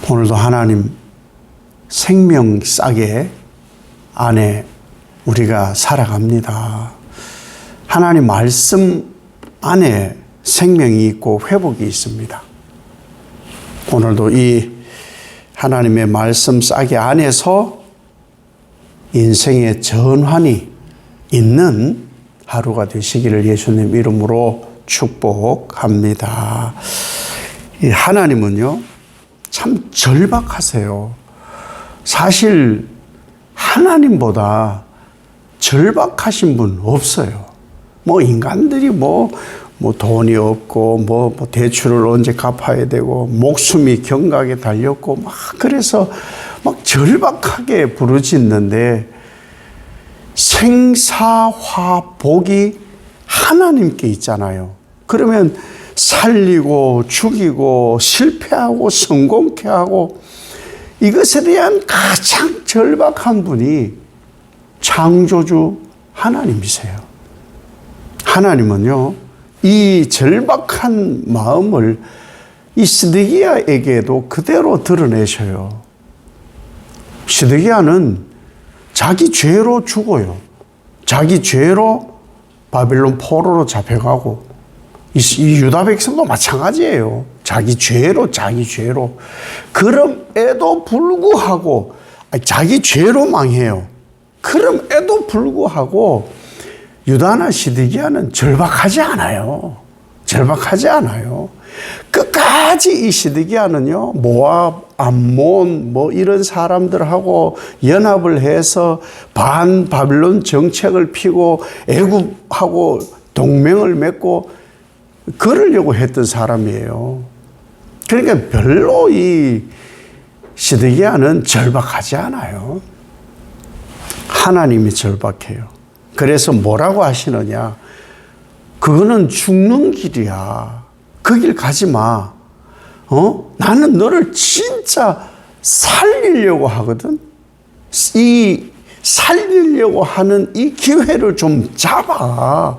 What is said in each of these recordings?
오늘도 하나님 생명 싸게 안에 우리가 살아갑니다. 하나님 말씀 안에 생명이 있고 회복이 있습니다. 오늘도 이 하나님의 말씀 싸게 안에서 인생의 전환이 있는 하루가 되시기를 예수님 이름으로 축복합니다. 이 하나님은요, 참 절박하세요. 사실 하나님보다 절박하신 분 없어요. 인간들이 돈이 없고, 대출을 언제 갚아야 되고, 목숨이 경각에 달렸고, 그래서 절박하게 부르짖는데, 생사화복이 하나님께 있잖아요. 그러면 살리고, 죽이고, 실패하고, 성공케 하고, 이것에 대한 가장 절박한 분이 창조주 하나님이세요. 하나님은요, 이 절박한 마음을 이 시드기야에게도 그대로 드러내셔요. 시드기야는 자기 죄로 죽어요. 자기 죄로 바빌론 포로로 잡혀가고, 이 유다 백성도 마찬가지예요. 자기 죄로. 그럼에도 불구하고, 자기 죄로 망해요. 그럼에도 불구하고 유다나 시드기야는 절박하지 않아요. 끝까지 이 시드기야는요, 모압, 암몬, 이런 사람들하고 연합을 해서 반 바빌론 정책을 피고 애굽하고 동맹을 맺고 그러려고 했던 사람이에요. 그러니까 별로 이 시드기야는 절박하지 않아요. 하나님이 절박해요. 그래서 뭐라고 하시느냐? 그거는 죽는 길이야. 그 길 가지 마. 나는 너를 진짜 살리려고 하거든. 이 살리려고 하는 이 기회를 좀 잡아.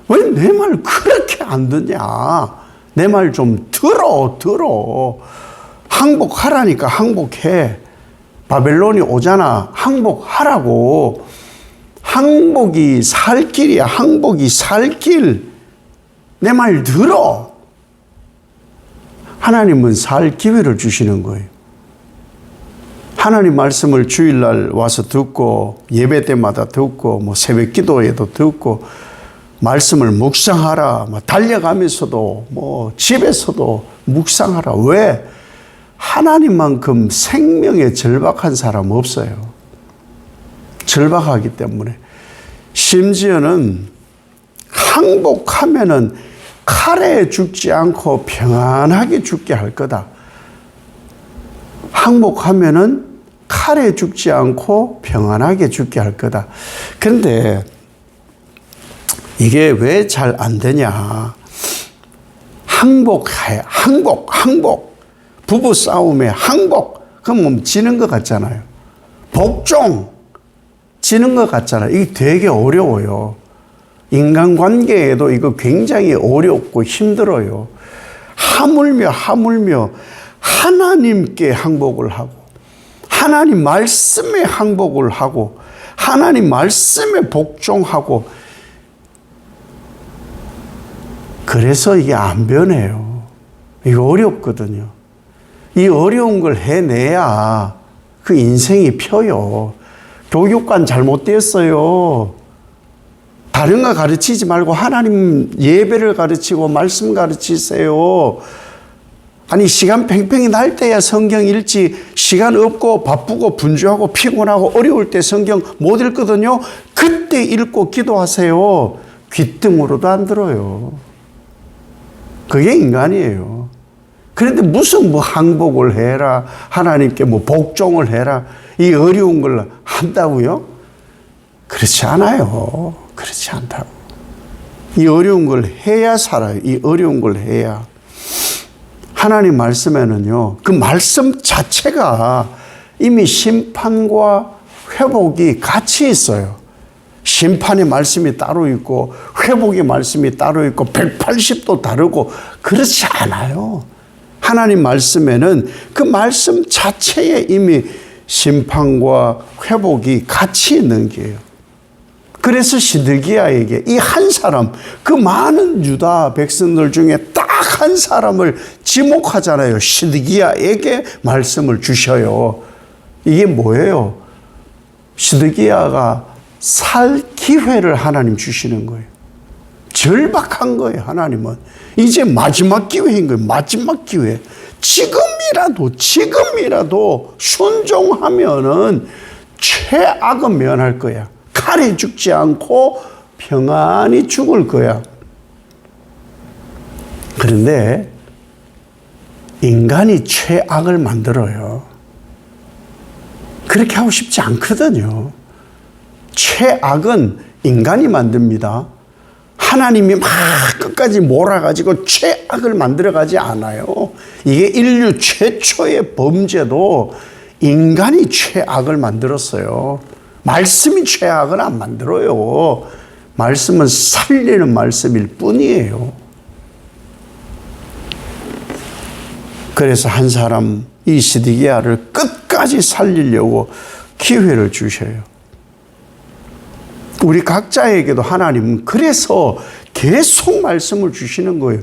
왜 내 말 그렇게 안 듣냐? 내 말 좀 들어. 항복하라니까 항복해. 바벨론이 오잖아. 항복하라고. 항복이 살 길이야. 항복이 살 길. 내 말 들어. 하나님은 살 기회를 주시는 거예요. 하나님 말씀을 주일날 와서 듣고, 예배 때마다 듣고, 새벽 기도에도 듣고, 말씀을 묵상하라. 달려가면서도, 집에서도 묵상하라. 왜? 하나님만큼 생명에 절박한 사람 없어요. 절박하기 때문에. 심지어는 항복하면은 칼에 죽지 않고 평안하게 죽게 할 거다. 항복하면은 칼에 죽지 않고 평안하게 죽게 할 거다. 그런데 이게 왜 잘 안 되냐? 항복해. 항복. 부부 싸움에 항복. 그럼 지는 것 같잖아요. 복종. 지는 것 같잖아요. 이게 되게 어려워요. 인간관계에도 이거 굉장히 어렵고 힘들어요. 하물며 하나님께 항복을 하고, 하나님 말씀에 항복을 하고, 하나님 말씀에 복종하고, 그래서 이게 안 변해요. 이거 어렵거든요. 이 어려운 걸 해내야 그 인생이 펴요. 교육관 잘못되었어요. 다른 거 가르치지 말고 하나님 예배를 가르치고 말씀 가르치세요. 아니, 시간 팽팽히 날 때야 성경 읽지. 시간 없고 바쁘고 분주하고 피곤하고 어려울 때 성경 못 읽거든요. 그때 읽고 기도하세요. 귀등으로도 안 들어요. 그게 인간이에요. 그런데 무슨 항복을 해라, 하나님께 복종을 해라, 이 어려운 걸 한다고요? 그렇지 않아요. 그렇지 않다고. 이 어려운 걸 해야 살아요. 이 어려운 걸 해야. 하나님 말씀에는요, 그 말씀 자체가 이미 심판과 회복이 같이 있어요. 심판의 말씀이 따로 있고 회복의 말씀이 따로 있고 180도 다르고 그렇지 않아요. 하나님 말씀에는 그 말씀 자체에 이미 심판과 회복이 같이 있는 게요. 그래서 시드기야에게 이 한 사람, 그 많은 유다 백성들 중에 딱 한 사람을 지목하잖아요. 시드기야에게 말씀을 주셔요. 이게 뭐예요? 시드기야가 살 기회를 하나님 주시는 거예요. 절박한 거예요, 하나님은. 이제 마지막 기회인 거예요. 마지막 기회. 지금이라도 순종하면은 최악은 면할 거야. 칼에 죽지 않고 평안히 죽을 거야. 그런데 인간이 최악을 만들어요. 그렇게 하고 싶지 않거든요. 최악은 인간이 만듭니다. 하나님이 막 끝까지 몰아가지고 최악을 만들어가지 않아요. 이게 인류 최초의 범죄도 인간이 최악을 만들었어요. 말씀이 최악을 안 만들어요. 말씀은 살리는 말씀일 뿐이에요. 그래서 한 사람, 이 시드기야를 끝까지 살리려고 기회를 주셔요. 우리 각자에게도 하나님은 그래서 계속 말씀을 주시는 거예요.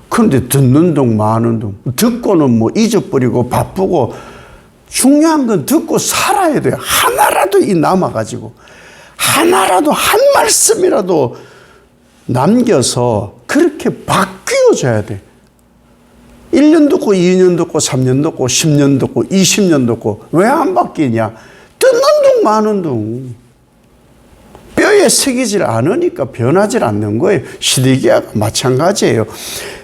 그런데 듣는 둥 마는 둥, 듣고는 뭐 잊어버리고 바쁘고, 중요한 건 듣고 살아야 돼요. 하나라도 남아가지고 하나라도 한 말씀이라도 남겨서 그렇게 바뀌어져야 돼. 1년 듣고 2년 듣고 3년 듣고 10년 듣고 20년 듣고 왜 안 바뀌냐? 듣는 둥 마는 둥. 뼈에 새기질 않으니까 변하질 않는 거예요. 시드기야가 마찬가지예요.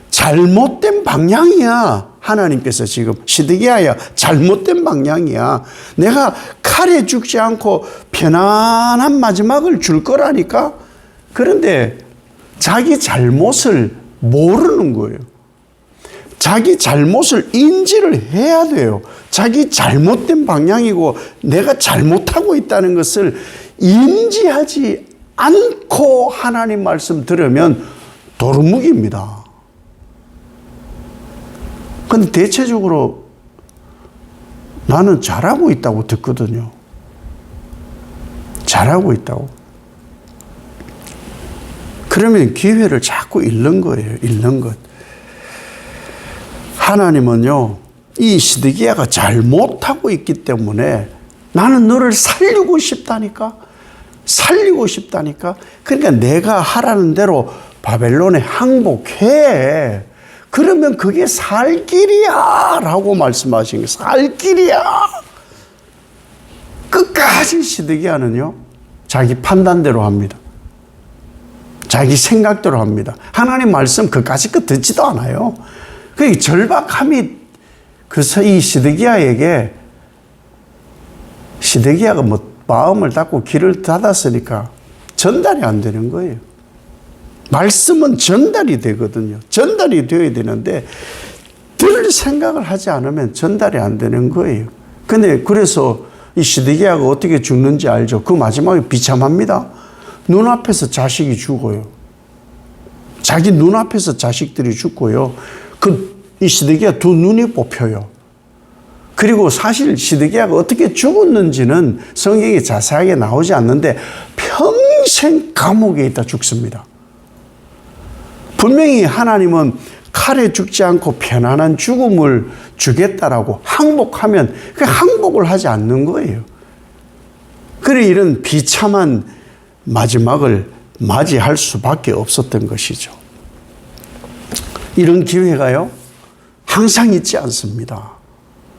잘못된 방향이야. 하나님께서 지금 시드기야야, 잘못된 방향이야. 내가 칼에 죽지 않고 편안한 마지막을 줄 거라니까. 그런데 자기 잘못을 모르는 거예요. 자기 잘못을 인지를 해야 돼요. 자기 잘못된 방향이고 내가 잘못하고 있다는 것을 인지하지 않고 하나님 말씀 들으면 도루묵입니다. 근데 대체적으로 나는 잘하고 있다고 듣거든요. 잘하고 있다고. 그러면 기회를 자꾸 잃는 거예요. 잃는 것. 하나님은요, 이 시드기야가 잘못하고 있기 때문에 나는 너를 살리고 싶다니까. 살리고 싶다니까. 그러니까 내가 하라는 대로 바벨론에 항복해. 그러면 그게 살 길이야 라고 말씀하신 거예요. 살 길이야. 끝까지 시드기야는요, 자기 판단대로 합니다. 자기 생각대로 합니다. 하나님 말씀 그까짓 거 듣지도 않아요. 그 절박함이 그래서 이 시드기야에게, 시드기야가 뭐 마음을 닫고 귀를 닫았으니까 전달이 안 되는 거예요. 말씀은 전달이 되거든요. 전달이 되어야 되는데 들을 생각을 하지 않으면 전달이 안 되는 거예요. 근데 그래서 이 시드기야가 어떻게 죽는지 알죠? 그 마지막에 비참합니다. 눈앞에서 자식이 죽어요. 자기 눈앞에서 자식들이 죽고요. 이 시드기야 두 눈이 뽑혀요. 그리고 사실 시드기야가 어떻게 죽었는지는 성경에 자세하게 나오지 않는데 평생 감옥에 있다 죽습니다. 분명히 하나님은 칼에 죽지 않고 편안한 죽음을 주겠다라고 항복하면 그 항복을 하지 않는 거예요. 그래 이런 비참한 마지막을 맞이할 수밖에 없었던 것이죠. 이런 기회가요, 항상 있지 않습니다.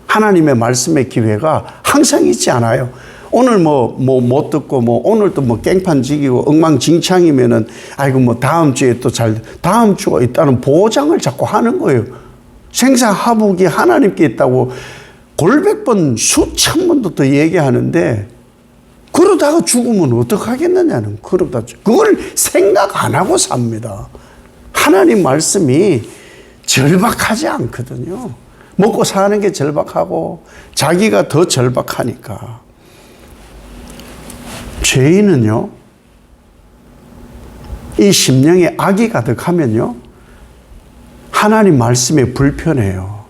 하나님의 말씀의 기회가 항상 있지 않아요. 오늘 못 듣고, 오늘 또 깽판 지기고 엉망진창이면은, 아이고, 다음 주에 또 다음 주가 있다는 보장을 자꾸 하는 거예요. 생사화복이 하나님께 있다고 골백번, 수천 번도 더 얘기하는데, 그러다가 죽으면 어떡하겠느냐는, 그걸 생각 안 하고 삽니다. 하나님 말씀이 절박하지 않거든요. 먹고 사는 게 절박하고, 자기가 더 절박하니까. 죄인은요, 이 심령에 악이 가득하면요, 하나님 말씀에 불편해요.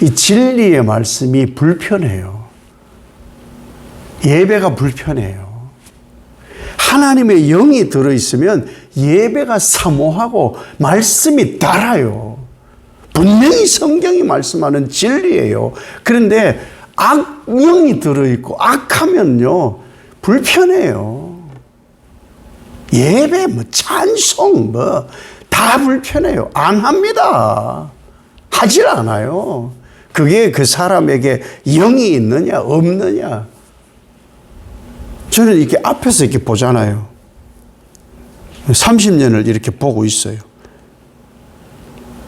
이 진리의 말씀이 불편해요. 예배가 불편해요. 하나님의 영이 들어있으면 예배가 사모하고 말씀이 달아요. 분명히 성경이 말씀하는 진리예요. 그런데 악영이 들어있고 악하면요 불편해요. 예배 찬송 다 불편해요. 안 합니다. 하질 않아요. 그게 그 사람에게 영이 있느냐 없느냐. 저는 이렇게 앞에서 이렇게 보잖아요. 30년을 이렇게 보고 있어요.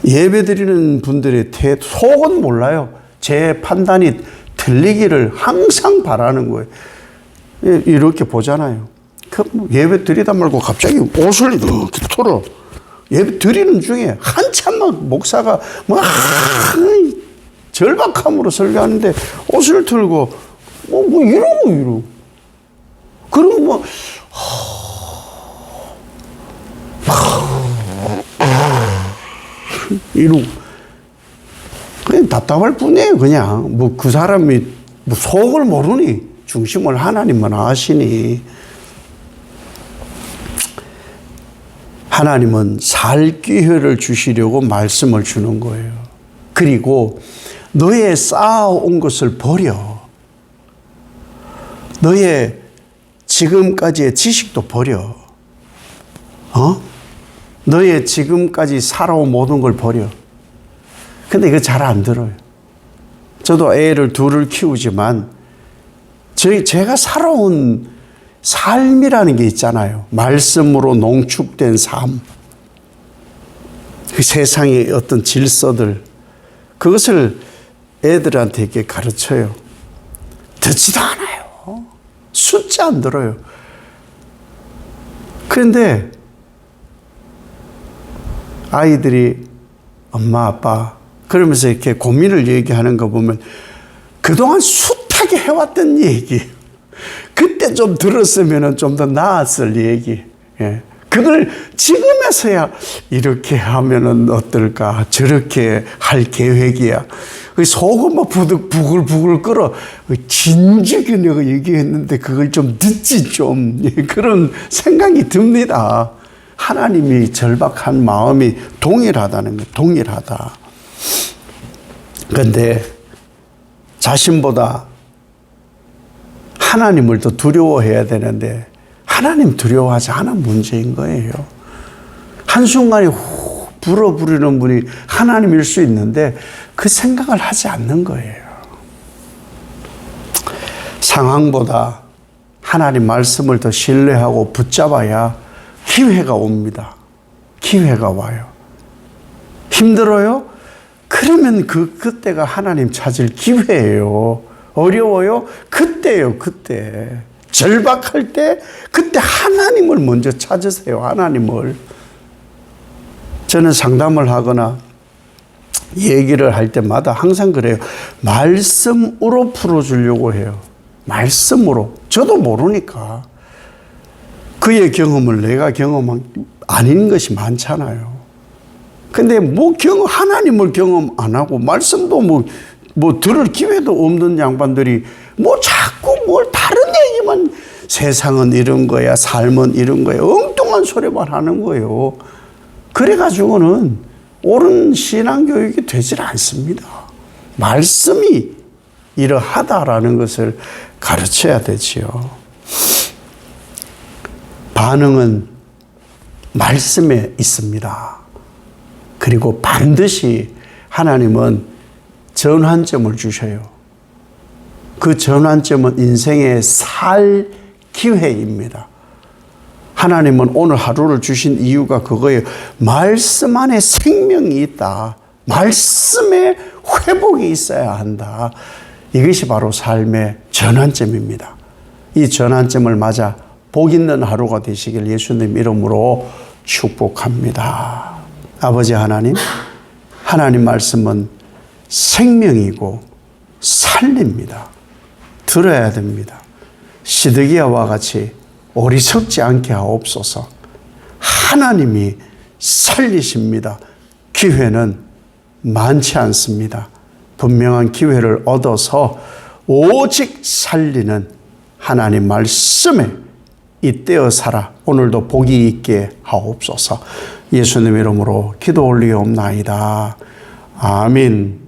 예배 드리는 분들의 속은 몰라요. 제 판단이 틀리기를 항상 바라는 거예요. 이렇게 보잖아요. 예배 드리다 말고 갑자기 옷을 이렇게 털어. 예배 드리는 중에 한참 막 목사가 막 절박함으로 설교하는데 옷을 틀고 이러고 그리고 이러고 그냥 답답할 뿐이에요. 그냥 그 사람이 속을 모르니 중심을 하나님만 아시니. 하나님은 살 기회를 주시려고 말씀을 주는 거예요. 그리고 너의 쌓아온 것을 버려. 너의 지금까지의 지식도 버려. 너의 지금까지 살아온 모든 걸 버려. 근데 이거 잘 안 들어요. 저도 애를 둘을 키우지만 제가 살아온 삶이라는 게 있잖아요. 말씀으로 농축된 삶. 그 세상의 어떤 질서들. 그것을 애들한테 이렇게 가르쳐요. 듣지도 않아요. 숫자 안 들어요. 그런데 아이들이 엄마, 아빠 그러면서 이렇게 고민을 얘기하는 거 보면 그동안 숱하게 해왔던 얘기. 그때 좀 들었으면 좀 더 나았을 얘기. 예. 그걸 지금에서야 이렇게 하면은 어떨까? 저렇게 할 계획이야. 속은 뭐 부글부글 끓어. 진즉에 내가 얘기했는데 그걸 좀 듣지 좀. 그런 생각이 듭니다. 하나님이 절박한 마음이 동일하다는 거, 동일하다. 그런데 자신보다 하나님을 더 두려워해야 되는데 하나님 두려워하지 않은 문제인 거예요. 한순간에 불어부리는 분이 하나님일 수 있는데 그 생각을 하지 않는 거예요. 상황보다 하나님 말씀을 더 신뢰하고 붙잡아야 기회가 옵니다. 기회가 와요. 힘들어요? 그러면 그때가 하나님 찾을 기회예요. 어려워요? 그때요, 그때. 절박할 때, 그때 하나님을 먼저 찾으세요, 하나님을. 저는 상담을 하거나 얘기를 할 때마다 항상 그래요. 말씀으로 풀어주려고 해요. 말씀으로. 저도 모르니까. 그의 경험을 내가 경험한 아닌 것이 많잖아요. 근데 하나님을 경험 안 하고, 말씀도 들을 기회도 없는 양반들이 자꾸 다른 얘기만, 세상은 이런 거야, 삶은 이런 거야, 엉뚱한 소리만 하는 거예요. 그래가지고는 옳은 신앙교육이 되질 않습니다. 말씀이 이러하다라는 것을 가르쳐야 되지요. 반응은 말씀에 있습니다. 그리고 반드시 하나님은 전환점을 주셔요. 그 전환점은 인생의 살 기회입니다. 하나님은 오늘 하루를 주신 이유가 그거예요. 말씀 안에 생명이 있다. 말씀에 회복이 있어야 한다. 이것이 바로 삶의 전환점입니다. 이 전환점을 맞아 복 있는 하루가 되시길 예수님 이름으로 축복합니다. 아버지 하나님, 하나님 말씀은 생명이고 살립니다. 들어야 됩니다. 시드기야와 같이 어리석지 않게 하옵소서. 하나님이 살리십니다. 기회는 많지 않습니다. 분명한 기회를 얻어서 오직 살리는 하나님 말씀에 잇대어 살아 오늘도 복이 있게 하옵소서. 예수님 이름으로 기도 올리옵나이다. 아멘.